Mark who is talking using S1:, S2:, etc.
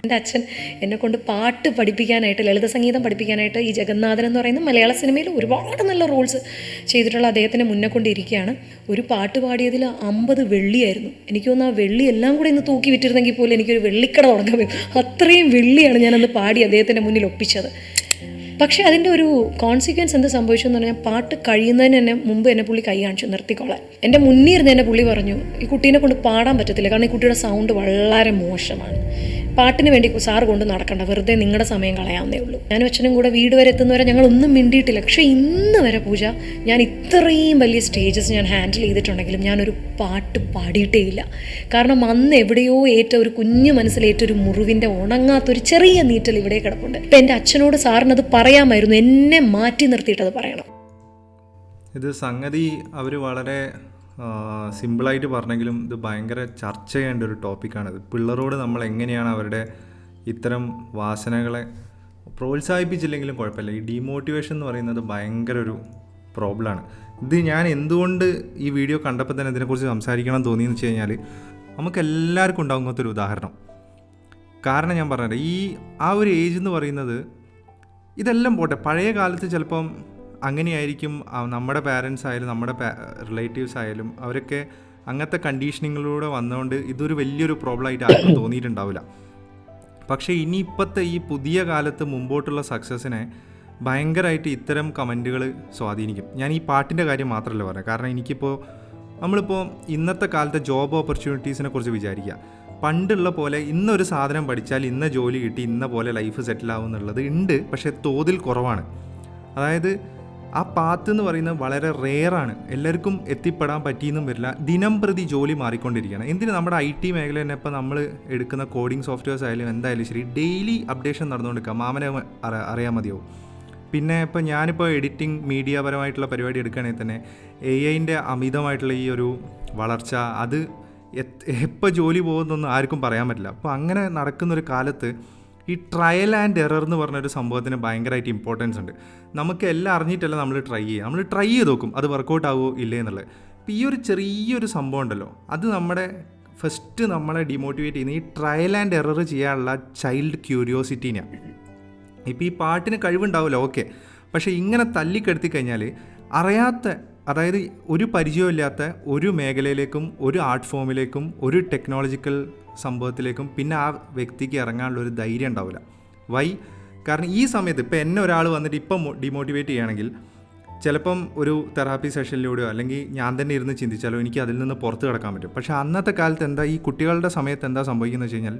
S1: എൻ്റെ അച്ഛൻ എന്നെക്കൊണ്ട് പാട്ട് പഠിപ്പിക്കാനായിട്ട്, ലളിത സംഗീതം പഠിപ്പിക്കാനായിട്ട് ഈ ജഗന്നാഥൻ എന്ന് പറയുന്ന മലയാള സിനിമയിൽ ഒരുപാട് നല്ല റോൾസ് ചെയ്തിട്ടുള്ള അദ്ദേഹത്തിൻ്റെ മുന്നേ കൊണ്ടിരിക്കുകയാണ്. ഒരു പാട്ട് പാടിയതിൽ 50 വെള്ളിയായിരുന്നു. എനിക്ക് തോന്നുന്നു ആ വെള്ളി എല്ലാം കൂടെ ഇന്ന് തൂക്കി വിറ്റിരുന്നെങ്കിൽ പോലും എനിക്കൊരു വെള്ളിക്കട തുടങ്ങാൻ പറ്റും. അത്രയും വെള്ളിയാണ് ഞാനന്ന് പാടി അദ്ദേഹത്തിൻ്റെ മുന്നിൽ ഒപ്പിച്ചത്. പക്ഷേ അതിൻ്റെ ഒരു കോൺസിക്വൻസ് എന്ത് സംഭവിച്ചു എന്ന് പറഞ്ഞാൽ, പാട്ട് കഴിയുന്നതിന് തന്നെ മുമ്പ് എന്നെ പുള്ളി കൈ കാണിച്ചു നിർത്തിക്കോളാൻ. എൻ്റെ മുന്നിൽ ഇരുന്ന് എന്നെ പുള്ളി പറഞ്ഞു, ഈ കുട്ടീനെ കൊണ്ട് പാടാൻ പറ്റത്തില്ല, കാരണം ഈ കുട്ടിയുടെ സൗണ്ട് വളരെ മോശമാണ്, പാട്ടിന് വേണ്ടി സാറ് കൊണ്ട് നടക്കണ്ട, വെറുതെ നിങ്ങളുടെ സമയം കളയാവുന്നേ ഉള്ളൂ. ഞാനും അച്ഛനും കൂടെ വീട് വരെ എത്തുന്നവരെ ഞങ്ങളൊന്നും മിണ്ടിയിട്ടില്ല. പക്ഷേ ഇന്ന് വരെ പൂജ, ഞാൻ ഇത്രയും വലിയ സ്റ്റേജസ് ഞാൻ ഹാൻഡിൽ ചെയ്തിട്ടുണ്ടെങ്കിലും ഞാനൊരു പാട്ട് പാടിയിട്ടേ ഇല്ല. കാരണം അന്ന് എവിടെയോ ഒരു കുഞ്ഞു മനസ്സിലേറ്റൊരു മുറിവിൻ്റെ ഉണങ്ങാത്തൊരു ചെറിയ നീറ്റൽ ഇവിടെ കിടപ്പുണ്ട്. ഇപ്പം എൻ്റെ അച്ഛനോട് സാറിനത് പറയാമായിരുന്നു, എന്നെ മാറ്റി നിർത്തിയിട്ടത് പറയണം.
S2: ഇത് സംഗതി അവർ വളരെ സിമ്പിളായിട്ട് പറഞ്ഞെങ്കിലും ഇത് ഭയങ്കര ചർച്ച ചെയ്യേണ്ട ഒരു ടോപ്പിക്കാണിത്. പിള്ളേരോട് നമ്മൾ എങ്ങനെയാണ് അവരുടെ ഇത്തരം വാസനകളെ പ്രോത്സാഹിപ്പിച്ചില്ലെങ്കിലും കുഴപ്പമില്ല. ഈ ഡീമോട്ടിവേഷൻ എന്ന് പറയുന്നത് ഭയങ്കര ഒരു പ്രോബ്ലമാണ്. ഇത് ഞാൻ എന്തുകൊണ്ട് ഈ വീഡിയോ കണ്ടപ്പോൾ തന്നെ ഇതിനെക്കുറിച്ച് സംസാരിക്കണം തോന്നിയെന്ന് വെച്ച് കഴിഞ്ഞാൽ, നമുക്ക് എല്ലാവർക്കും ഉണ്ടാകും ഇങ്ങനത്തെ ഒരു ഉദാഹരണം. കാരണം ഞാൻ പറഞ്ഞത് ആ ഒരു ഏജ് എന്ന് പറയുന്നത്, ഇതെല്ലാം പോട്ടെ, പഴയ കാലത്ത് ചിലപ്പം അങ്ങനെയായിരിക്കും നമ്മുടെ പാരൻസ് ആയാലും നമ്മുടെ റിലേറ്റീവ്സ് ആയാലും അവരൊക്കെ അങ്ങനത്തെ കണ്ടീഷനിങ്ങിലൂടെ വന്നുകൊണ്ട് ഇതൊരു വലിയൊരു പ്രോബ്ലമായിട്ട് ആർക്കും തോന്നിയിട്ടുണ്ടാവില്ല. പക്ഷേ ഇനി ഇപ്പോഴത്തെ ഈ പുതിയ കാലത്ത് മുമ്പോട്ടുള്ള സക്സസ്സിനെ ഭയങ്കരമായിട്ട് ഇത്തരം കമൻറ്റുകൾ സ്വാധീനിക്കും. ഞാൻ ഈ പാട്ടിൻ്റെ കാര്യം മാത്രമല്ല പറയാം. കാരണം നമ്മളിപ്പോൾ ഇന്നത്തെ കാലത്തെ ജോബ് ഓപ്പർച്യൂണിറ്റീസിനെ കുറിച്ച് വിചാരിക്കുക. പണ്ടുള്ള പോലെ ഇന്നൊരു സാധനം പഠിച്ചാൽ ഇന്ന ജോലി കിട്ടി, ഇന്ന പോലെ ലൈഫ് സെറ്റിലാവും എന്നുള്ളത് ഉണ്ട്, പക്ഷേ തോതിൽ കുറവാണ്. അതായത് ആ പാത്ത് എന്ന് പറയുന്നത് വളരെ റെയറാണ്, എല്ലാവർക്കും എത്തിപ്പെടാൻ പറ്റിയെന്നും വരില്ല. ദിനം പ്രതി ജോലി മാറിക്കൊണ്ടിരിക്കുകയാണ്. എന്തിന് നമ്മുടെ IT മേഖല തന്നെ ഇപ്പോൾ നമ്മൾ എടുക്കുന്ന കോഡിങ് സോഫ്റ്റ്വെയർസ് ആയാലും എന്തായാലും ശരി, ഡെയിലി അപ്ഡേഷൻ നടന്നുകൊണ്ടിരിക്കുക. മാമനെ അറിയാൻ മതിയോ? പിന്നെ ഞാനിപ്പോൾ എഡിറ്റിംഗ് മീഡിയ പരമായിട്ടുള്ള പരിപാടി എടുക്കുകയാണെങ്കിൽ തന്നെ AI-ൻ്റെ അമിതമായിട്ടുള്ള ഈ ഒരു വളർച്ച, അത് എപ്പോൾ ജോലി പോകുന്നൊന്നും ആർക്കും പറയാൻ പറ്റില്ല. അപ്പോൾ അങ്ങനെ നടക്കുന്നൊരു കാലത്ത് ഈ ട്രയൽ ആൻഡ് എറർ എന്ന് പറഞ്ഞൊരു സംഭവത്തിന് ഭയങ്കരമായിട്ട് ഇമ്പോർട്ടൻസ് ഉണ്ട്. നമുക്ക് എല്ലാം അറിഞ്ഞിട്ടല്ല നമ്മൾ ട്രൈ ചെയ്ത് നോക്കും അത് വർക്കൗട്ട് ആവുമോ ഇല്ലേ എന്നുള്ളത്. ഇപ്പോൾ ഈ ഒരു ചെറിയൊരു സംഭവം ഉണ്ടല്ലോ, അത് നമ്മളെ ഡിമോട്ടിവേറ്റ് ചെയ്യുന്ന ഈ ട്രയൽ ആൻഡ് എറർ ചെയ്യാനുള്ള ചൈൽഡ് ക്യൂരിയോസിറ്റീനെയാണ്. ഇപ്പോൾ ഈ പാട്ടിന് കഴിവുണ്ടാവില്ല, ഓക്കെ, പക്ഷേ ഇങ്ങനെ തല്ലിക്കെടുത്തി കഴിഞ്ഞാൽ അതായത് ഒരു പരിചയമില്ലാത്ത ഒരു മേഖലയിലേക്കും ഒരു ആർട്ട് ഫോമിലേക്കും ഒരു ടെക്നോളജിക്കൽ സംഭവത്തിലേക്കും പിന്നെ ആ വ്യക്തിക്ക് ഇറങ്ങാനുള്ളൊരു ധൈര്യം ഉണ്ടാവില്ല. കാരണം ഈ സമയത്ത് ഇപ്പോൾ എന്നെ ഒരാൾ വന്നിട്ട് ഇപ്പം ഡിമോട്ടിവേറ്റ് ചെയ്യുകയാണെങ്കിൽ ചിലപ്പം ഒരു തെറാപ്പി സെഷനിലൂടെയോ അല്ലെങ്കിൽ ഞാൻ തന്നെ ഇരുന്ന് ചിന്തിച്ചാലോ എനിക്ക് അതിൽ നിന്ന് പുറത്ത് കിടക്കാൻ പറ്റും. പക്ഷേ അന്നത്തെ കാലത്ത് ഈ കുട്ടികളുടെ സമയത്ത് എന്താ സംഭവിക്കുന്നത് വെച്ച് കഴിഞ്ഞാൽ,